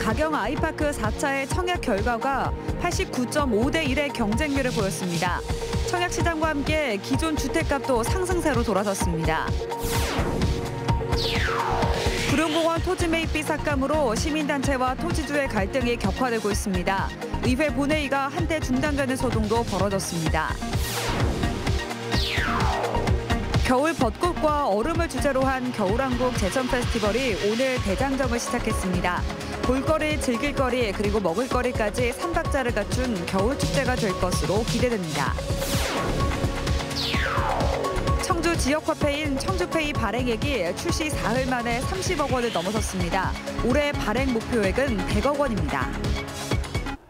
가경 아이파크 4차의 청약 결과가 89.5대 1의 경쟁률을 보였습니다. 청약 시장과 함께 기존 주택값도 상승세로 돌아섰습니다. 구룡공원 토지 매입비 삭감으로 시민단체와 토지주의 갈등이 격화되고 있습니다. 의회 본회의가 한때 중단되는 소동도 벌어졌습니다. 겨울 벚꽃과 얼음을 주제로 한 겨울왕국 제천 페스티벌이 오늘 대장정을 시작했습니다. 볼거리, 즐길거리, 그리고 먹을거리까지 3박자를 갖춘 겨울 축제가 될 것으로 기대됩니다. 청주 지역화폐인 청주페이 발행액이 출시 사흘 만에 30억 원을 넘어섰습니다. 올해 발행 목표액은 100억 원입니다.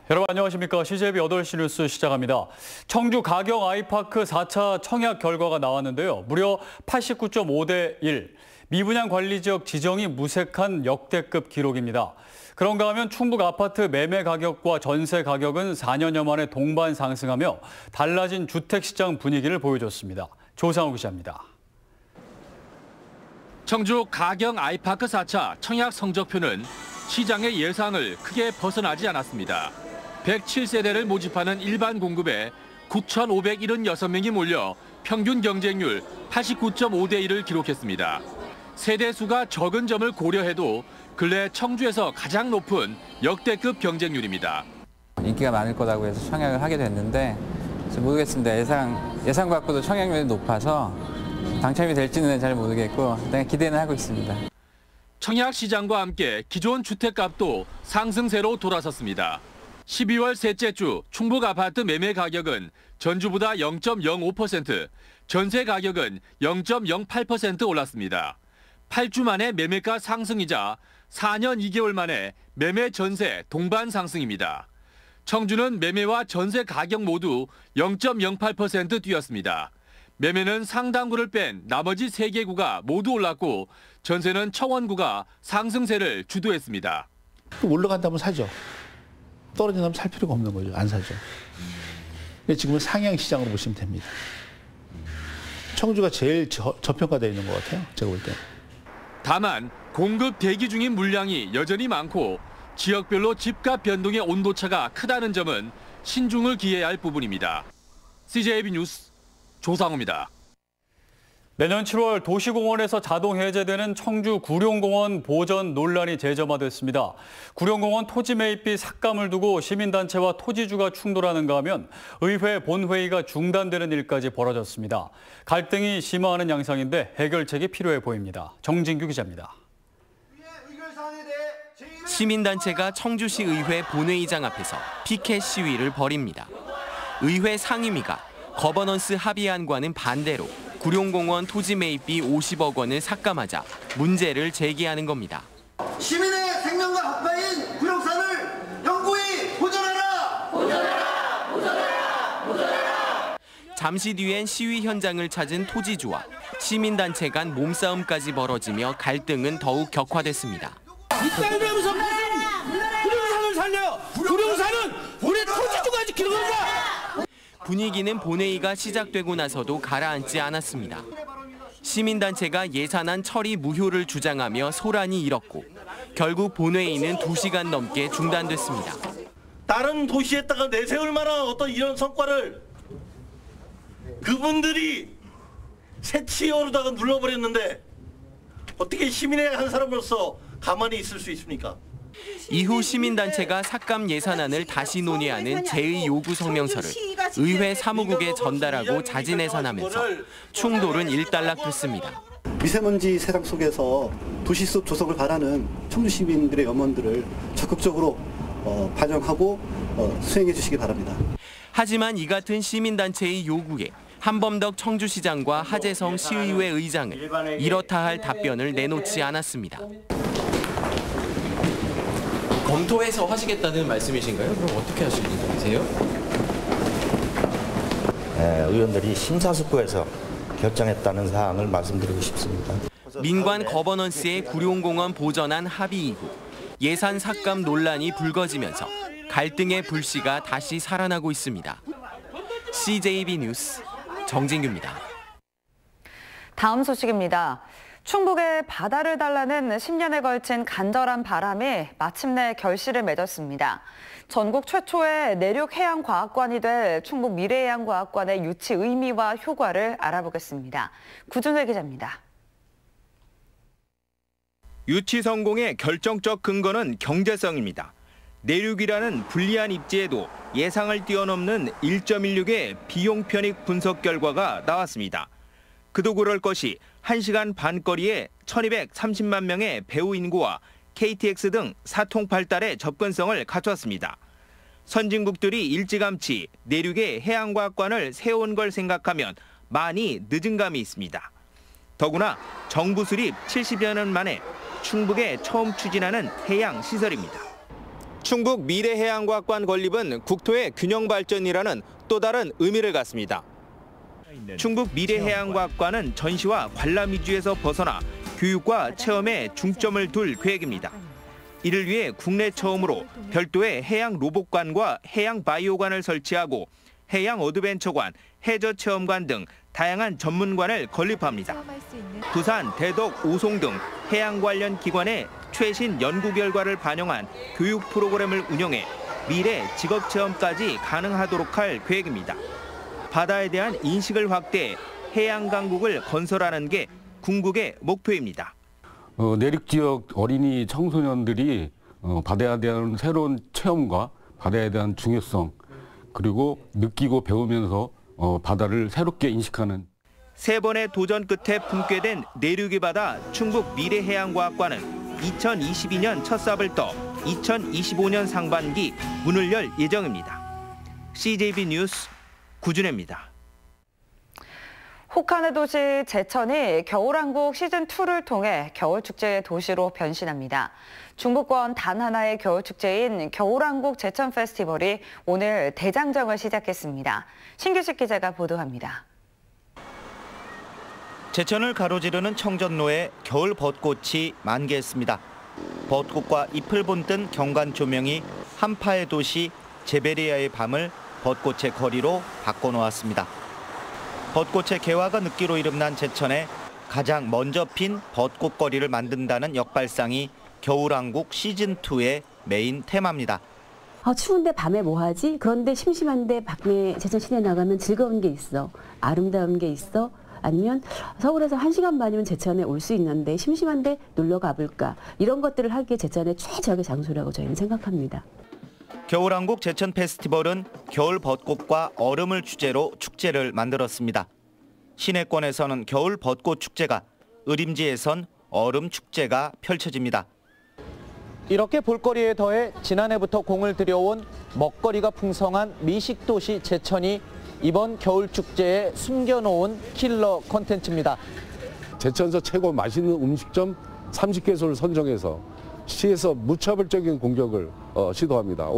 여러분 안녕하십니까. CJB 8시 뉴스 시작합니다. 청주 가경 아이파크 4차 청약 결과가 나왔는데요. 무려 89.5대 1. 미분양 관리지역 지정이 무색한 역대급 기록입니다. 그런가 하면 충북 아파트 매매 가격과 전세 가격은 4년여 만에 동반 상승하며 달라진 주택시장 분위기를 보여줬습니다. 조상우 기자입니다. 청주 가경 아이파크 4차 청약 성적표는 시장의 예상을 크게 벗어나지 않았습니다. 107세대를 모집하는 일반 공급에 9,576명이 몰려 평균 경쟁률 89.5대 1을 기록했습니다. 세대 수가 적은 점을 고려해도 근래 청주에서 가장 높은 역대급 경쟁률입니다. 인기가 많을 거라고 해서 청약을 하게 됐는데 모르겠습니다. 예상 밖으로 청약률이 높아서 당첨이 될지는 잘 모르겠고 일단 기대는 하고 있습니다. 청약 시장과 함께 기존 주택값도 상승세로 돌아섰습니다. 12월 셋째 주 충북 아파트 매매 가격은 전주보다 0.05%, 전세 가격은 0.08% 올랐습니다. 8주 만에 매매가 상승이자 4년 2개월 만에 매매 전세 동반 상승입니다. 청주는 매매와 전세 가격 모두 0.08% 뛰었습니다. 매매는 상당구를 뺀 나머지 3개 구가 모두 올랐고 전세는 청원구가 상승세를 주도했습니다. 올라간다면 사죠. 떨어진다면 살 필요가 없는 거죠. 안 사죠. 근데 지금은 상향 시장으로 보시면 됩니다. 청주가 제일 저평가되어 있는 것 같아요. 제가 볼 때. 다만 공급 대기 중인 물량이 여전히 많고 지역별로 집값 변동의 온도차가 크다는 점은 신중을 기해야 할 부분입니다. CJB 뉴스 조상우입니다. 내년 7월 도시공원에서 자동 해제되는 청주 구룡공원 보전 논란이 재점화됐습니다. 구룡공원 토지 매입비 삭감을 두고 시민단체와 토지주가 충돌하는가 하면 의회 본회의가 중단되는 일까지 벌어졌습니다. 갈등이 심화하는 양상인데 해결책이 필요해 보입니다. 정진규 기자입니다. 시민단체가 청주시 의회 본회의장 앞에서 피켓 시위를 벌입니다. 의회 상임위가 거버넌스 합의안과는 반대로 구룡공원 토지 매입비 50억 원을 삭감하자 문제를 제기하는 겁니다. 시민의 생명과 합파인 구룡산을 영구히 보존하라! 보존하라! 보존하라! 보존하라! 잠시 뒤엔 시위 현장을 찾은 토지주와 시민단체 간 몸싸움까지 벌어지며 갈등은 더욱 격화됐습니다. 이따위면서 구룡산을 살려! 구룡산은 우리 토지주가 지키는 겁니다! 분위기는 본회의가 시작되고 나서도 가라앉지 않았습니다. 시민단체가 예산안 처리 무효를 주장하며 소란이 일었고 결국 본회의는 2시간 넘게 중단됐습니다. 다른 도시에다가 내세울 만한 어떤 이런 성과를 그분들이 새치어로다가 눌러버렸는데 어떻게 시민의 한 사람으로서 가만히 있을 수 있습니까? 이후 시민단체가 삭감 예산안을 다시 논의하는 제의 요구 성명서를 의회 사무국에 전달하고 자진해산하면서 충돌은 일단락됐습니다. 미세먼지 세상 속에서 도시 숲 조성을 바라는 청주 시민들의 염원들을 적극적으로 반영하고 수행해 주시기 바랍니다. 하지만 이 같은 시민단체의 요구에 한범덕 청주시장과 하재성 시의회 의장은 이렇다 할 답변을 내놓지 않았습니다. 검토해서 하시겠다는 말씀이신가요? 그럼 어떻게 하실 예정이세요? 의원들이 심사숙고해서 결정했다는 사항을 말씀드리고 싶습니다. 민관 거버넌스의 구룡공원 보전안 합의 이후 예산 삭감 논란이 불거지면서 갈등의 불씨가 다시 살아나고 있습니다. CJB 뉴스 정진규입니다. 다음 소식입니다. 충북에 바다를 달라는 10년에 걸친 간절한 바람이 마침내 결실을 맺었습니다. 전국 최초의 내륙해양과학관이 될 충북 미래해양과학관의 유치 의미와 효과를 알아보겠습니다. 구준회 기자입니다. 유치 성공의 결정적 근거는 경제성입니다. 내륙이라는 불리한 입지에도 예상을 뛰어넘는 1.16의 비용 편익 분석 결과가 나왔습니다. 그도 그럴 것이 1시간 반 거리에 1230만 명의 배후 인구와 KTX 등 사통팔달의 접근성을 갖췄습니다. 선진국들이 일찌감치 내륙에 해양과학관을 세운 걸 생각하면 많이 늦은 감이 있습니다. 더구나 정부 수립 70여 년 만에 충북에 처음 추진하는 해양시설입니다. 충북 미래해양과학관 건립은 국토의 균형 발전이라는 또 다른 의미를 갖습니다. 충북 미래해양과학관은 전시와 관람 위주에서 벗어나 교육과 체험에 중점을 둘 계획입니다. 이를 위해 국내 처음으로 별도의 해양 로봇관과 해양 바이오관을 설치하고 해양 어드벤처관, 해저체험관 등 다양한 전문관을 건립합니다. 부산, 대덕, 오송 등 해양 관련 기관의 최신 연구 결과를 반영한 교육 프로그램을 운영해 미래 직업체험까지 가능하도록 할 계획입니다. 바다에 대한 인식을 확대해 해양 강국을 건설하는 게 궁극의 목표입니다. 내륙 지역 어린이 청소년들이 바다에 대한 새로운 체험과 바다에 대한 중요성 그리고 느끼고 배우면서 바다를 새롭게 인식하는 3번의 도전 끝에 품게 된 내륙의 바다 충북 미래해양과학관은 2022년 첫 삽을 떠 2025년 상반기 문을 열 예정입니다. CJB 뉴스 구준혜입니다. 혹한의 도시 제천이 겨울왕국 시즌2를 통해 겨울축제의 도시로 변신합니다. 중부권 단 하나의 겨울축제인 겨울왕국 제천 페스티벌이 오늘 대장정을 시작했습니다. 신규식 기자가 보도합니다. 제천을 가로지르는 청전로에 겨울 벚꽃이 만개했습니다. 벚꽃과 잎을 본뜬 경관 조명이 한파의 도시 제베리아의 밤을 벚꽃의 거리로 바꿔놓았습니다. 벚꽃의 개화가 늦기로 이름난 제천에 가장 먼저 핀 벚꽃거리를 만든다는 역발상이 겨울왕국 시즌2의 메인 테마입니다. 추운데 밤에 뭐 하지? 그런데 심심한데 밤에 제천 시내 나가면 즐거운 게 있어. 아름다운 게 있어. 아니면 서울에서 1시간 반이면 제천에 올 수 있는데 심심한데 놀러 가볼까. 이런 것들을 하기에 제천의 최적의 장소라고 저희는 생각합니다. 겨울왕국 제천 페스티벌은 겨울 벚꽃과 얼음을 주제로 축제를 만들었습니다. 시내권에서는 겨울 벚꽃 축제가, 의림지에선 얼음 축제가 펼쳐집니다. 이렇게 볼거리에 더해 지난해부터 공을 들여온 먹거리가 풍성한 미식도시 제천이 이번 겨울축제에 숨겨놓은 킬러 콘텐츠입니다. 제천에서 최고 맛있는 음식점 30개소를 선정해서 시에서 무차별적인 공격을 시도합니다.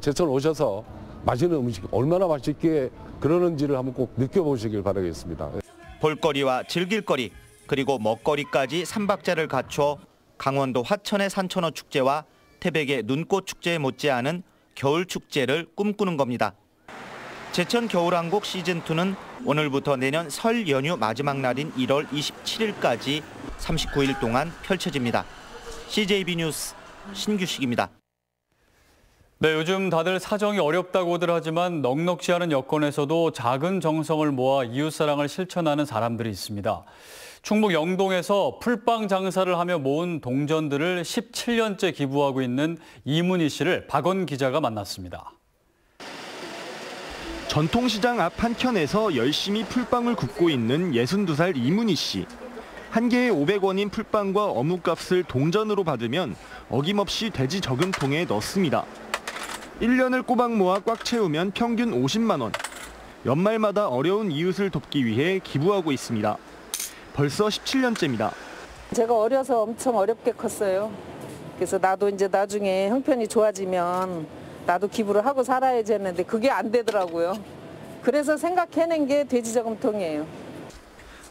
제천 오셔서 맛있는 음식 얼마나 맛있게 그러는지를 한번 꼭 느껴보시길 바라겠습니다. 볼거리와 즐길거리 그리고 먹거리까지 3박자를 갖춰 강원도 화천의 산천어 축제와 태백의 눈꽃 축제에 못지않은 겨울 축제를 꿈꾸는 겁니다. 제천 겨울왕국 시즌2는 오늘부터 내년 설 연휴 마지막 날인 1월 27일까지 39일 동안 펼쳐집니다. CJB 뉴스 신규식입니다. 네, 요즘 다들 사정이 어렵다고들 하지만 넉넉지 않은 여건에서도 작은 정성을 모아 이웃사랑을 실천하는 사람들이 있습니다. 충북 영동에서 풀빵 장사를 하며 모은 동전들을 17년째 기부하고 있는 이문희 씨를 박원 기자가 만났습니다. 전통시장 앞 한켠에서 열심히 풀빵을 굽고 있는 62살 이문희 씨. 한 개에 500원인 풀빵과 어묵값을 동전으로 받으면 어김없이 돼지 저금통에 넣습니다. 1년을 꼬박 모아 꽉 채우면 평균 50만 원. 연말마다 어려운 이웃을 돕기 위해 기부하고 있습니다. 벌써 17년째입니다. 제가 어려서 엄청 어렵게 컸어요. 그래서 나도 이제 나중에 형편이 좋아지면 나도 기부를 하고 살아야지 했는데 그게 안 되더라고요. 그래서 생각해낸 게 돼지 저금통이에요.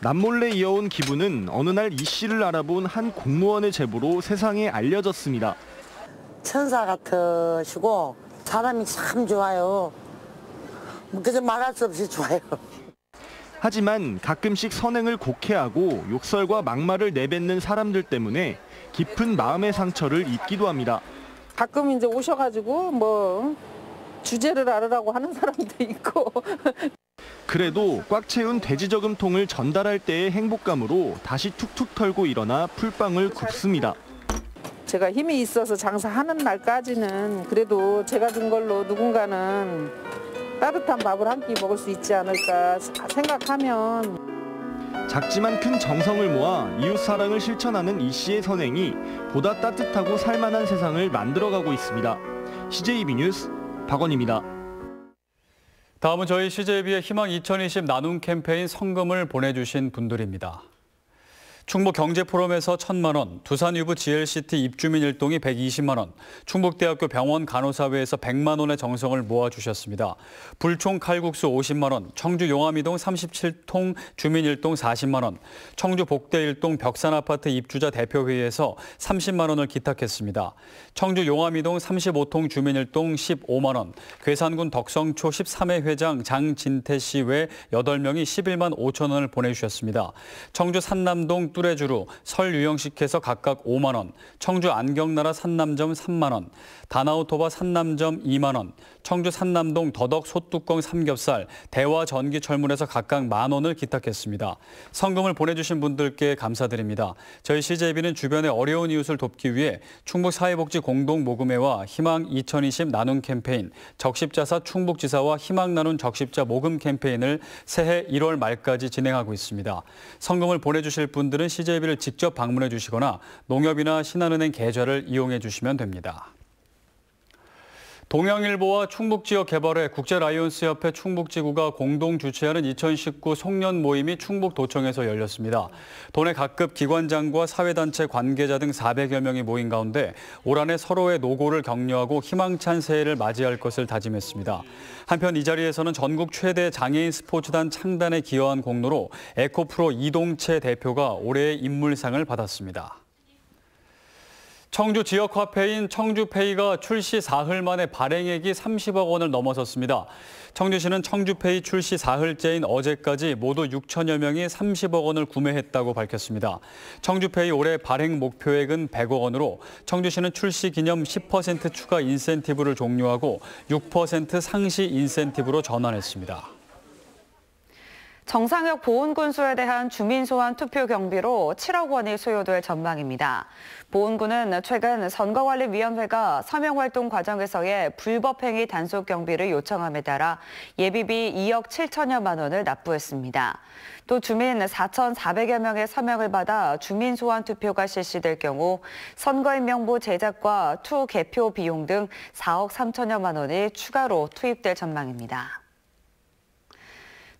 남몰래 이어온 기부는 어느 날 이 씨를 알아본 한 공무원의 제보로 세상에 알려졌습니다. 천사 같으시고 사람이 참 좋아요. 그래서 말할 수 없이 좋아요. 하지만 가끔씩 선행을 곡해하고 욕설과 막말을 내뱉는 사람들 때문에 깊은 마음의 상처를 입기도 합니다. 가끔 이제 오셔가지고 뭐 주제를 알으라고 하는 사람도 있고. 그래도 꽉 채운 돼지 저금통을 전달할 때의 행복감으로 다시 툭툭 털고 일어나 풀빵을 굽습니다. 제가 힘이 있어서 장사하는 날까지는 그래도 제가 준 걸로 누군가는 따뜻한 밥을 한 끼 먹을 수 있지 않을까 생각하면. 작지만 큰 정성을 모아 이웃 사랑을 실천하는 이 씨의 선행이 보다 따뜻하고 살만한 세상을 만들어가고 있습니다. CJB 뉴스 박원입니다. 다음은 저희 CJB의 희망 2020 나눔 캠페인 성금을 보내주신 분들입니다. 충북 경제포럼에서 1,000만 원, 두산 유부 GLCT 입주민 일동이 120만 원, 충북대학교 병원 간호사회에서 100만 원의 정성을 모아주셨습니다. 불총 칼국수 50만 원, 청주 용암이동 37통 주민 일동 40만 원, 청주 복대 일동 벽산아파트 입주자 대표회의에서 30만 원을 기탁했습니다. 청주 용암이동 35통 주민 일동 15만 원, 괴산군 덕성초 13회 회장 장진태 씨 외 8명이 11만 5천 원을 보내주셨습니다. 청주 산남동 뚜레주루 설유영식에서 각각 5만 원, 청주 안경나라 산남점 3만 원, 다나우토바 산남점 2만 원, 청주 산남동 더덕 소뚜껑 삼겹살, 대화 전기철문에서 각각 1만 원을 기탁했습니다. 성금을 보내주신 분들께 감사드립니다. 저희 CJB는 주변의 어려운 이웃을 돕기 위해 충북사회복지공동모금회와 희망 2020 나눔 캠페인, 적십자사 충북지사와 희망 나눔 적십자 모금 캠페인을 새해 1월 말까지 진행하고 있습니다. 성금을 보내주실 분들은 CJB를 직접 방문해 주시거나 농협이나 신한은행 계좌를 이용해 주시면 됩니다. 동양일보와 충북지역개발회 국제라이온스협회 충북지구가 공동 주최하는 2019 송년 모임이 충북도청에서 열렸습니다. 도내 각급 기관장과 사회단체 관계자 등 400여 명이 모인 가운데 올 한해 서로의 노고를 격려하고 희망찬 새해를 맞이할 것을 다짐했습니다. 한편 이 자리에서는 전국 최대 장애인 스포츠단 창단에 기여한 공로로 에코프로 이동채 대표가 올해의 인물상을 받았습니다. 청주 지역 화폐인 청주페이가 출시 사흘 만에 발행액이 30억 원을 넘어섰습니다. 청주시는 청주페이 출시 사흘째인 어제까지 모두 6천여 명이 30억 원을 구매했다고 밝혔습니다. 청주페이 올해 발행 목표액은 100억 원으로 청주시는 출시 기념 10% 추가 인센티브를 종료하고 6% 상시 인센티브로 전환했습니다. 정상혁 보훈군수에 대한 주민소환 투표 경비로 7억 원이 소요될 전망입니다. 보훈군은 최근 선거관리위원회가 서명활동 과정에서의 불법행위 단속 경비를 요청함에 따라 예비비 2억 7천여만 원을 납부했습니다. 또 주민 4,400여 명의 서명을 받아 주민소환 투표가 실시될 경우 선거인 명부 제작과 투 개표 비용 등 4억 3천여만 원이 추가로 투입될 전망입니다.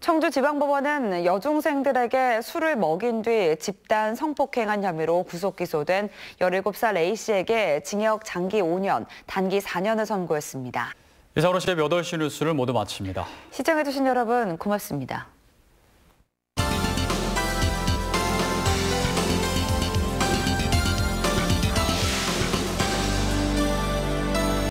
청주지방법원은 여중생들에게 술을 먹인 뒤 집단 성폭행한 혐의로 구속 기소된 17살 A씨에게 징역 장기 5년, 단기 4년을 선고했습니다. 이상으로 CJB 8시 뉴스를 모두 마칩니다. 시청해주신 여러분 고맙습니다.